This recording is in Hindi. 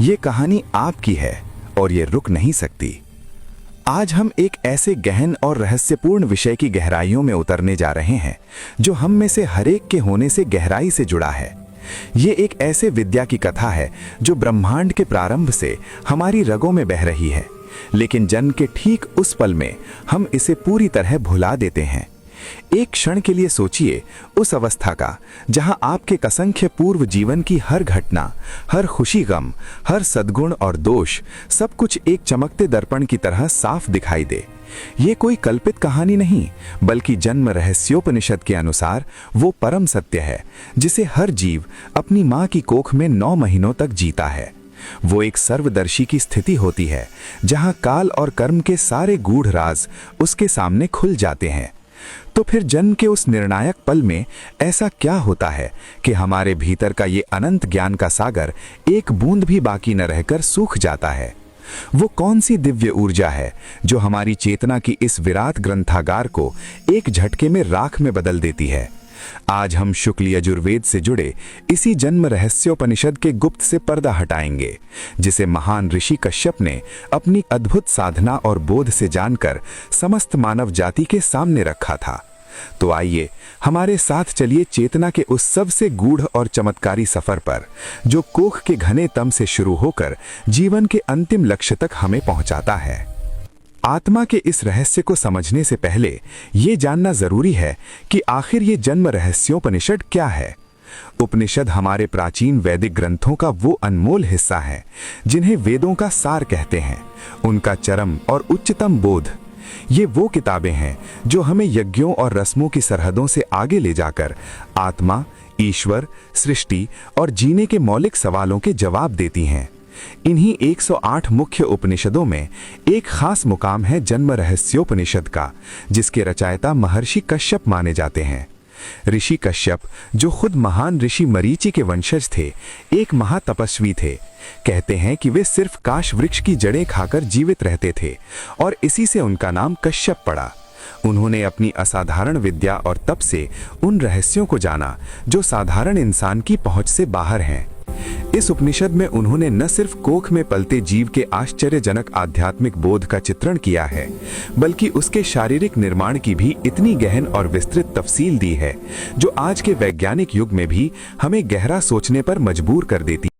ये कहानी आपकी है और ये रुक नहीं सकती। आज हम एक ऐसे गहन और रहस्यपूर्ण विषय की गहराइयों में उतरने जा रहे हैं जो हम में से हरेक के होने से गहराई से जुड़ा है। ये एक ऐसे विद्या की कथा है जो ब्रह्मांड के प्रारंभ से हमारी रगों में बह रही है, लेकिन जन्म के ठीक उस पल में हम इसे पूरी तरह भुला देते हैं। एक क्षण के लिए सोचिए उस अवस्था का जहां आपके असंख्य पूर्व जीवन की हर घटना, हर खुशी गम, हर सद्गुण और दोष, सब कुछ एक चमकते दर्पण की तरह साफ दिखाई दे। ये कोई कल्पित कहानी नहीं, बल्कि जन्म रहस्योपनिषद के अनुसार वो परम सत्य है जिसे हर जीव अपनी मां की कोख में 9 महीनों तक जीता है। वो एक सर्वदर्शी की स्थिति होती है जहां काल और कर्म के सारे गूढ़ राज उसके सामने खुल जाते हैं। तो फिर जन्म के उस निर्णायक पल में ऐसा क्या होता है कि हमारे भीतर का ये अनंत ज्ञान का सागर एक बूंद भी बाकी न रहकर सूख जाता है? वो कौन सी दिव्य ऊर्जा है जो हमारी चेतना की इस विराट ग्रंथागार को एक झटके में राख में बदल देती है? आज हम शुक्ल यजुर्वेद से जुड़े इसी जन्म रहस्योपनिषद के गुप्त से पर्दा हटाएंगे, जिसे महान ऋषि कश्यप ने अपनी अद्भुत साधना और बोध से जानकर समस्त मानव जाति के सामने रखा था। तो आइए हमारे साथ चलिए चेतना के उस सबसे गूढ़ और चमत्कारी सफर पर, जो कोख के घने तम से शुरू होकर जीवन के अंतिम लक्ष्य तक हमें पहुंचाता है। आत्मा के इस रहस्य को समझने से पहले ये जानना जरूरी है कि आखिर ये जन्म रहस्योपनिषद क्या है। उपनिषद हमारे प्राचीन वैदिक ग्रंथों का वो अनमोल हिस्सा है जिन्हें वेदों का सार कहते हैं, उनका चरम और उच्चतम बोध। ये वो किताबें हैं जो हमें यज्ञों और रस्मों की सरहदों से आगे ले जाकर आत्मा, ईश्वर, सृष्टि और जीने के मौलिक सवालों के जवाब देती हैं। इन्हीं 108 मुख्य उपनिषदों में एक खास मुकाम है जन्म रहस्योपनिषद का, जिसके रचयिता महर्षि कश्यप माने जाते हैं। ऋषि कश्यप, जो खुद महान ऋषि मरीचि के वंशज थे, एक महातपस्वी थे। कहते हैं कि वे सिर्फ काश वृक्ष की जड़ें खाकर जीवित रहते थे और इसी से उनका नाम कश्यप पड़ा। उन्होंने अपनी असाधारण विद्या और तप से उन रहस्यों को जाना जो साधारण इंसान की पहुंच से बाहर हैं। इस उपनिषद में उन्होंने न सिर्फ कोख में पलते जीव के आश्चर्यजनक आध्यात्मिक बोध का चित्रण किया है, बल्कि उसके शारीरिक निर्माण की भी इतनी गहन और विस्तृत तफसील दी है जो आज के वैज्ञानिक युग में भी हमें गहरा सोचने पर मजबूर कर देती है।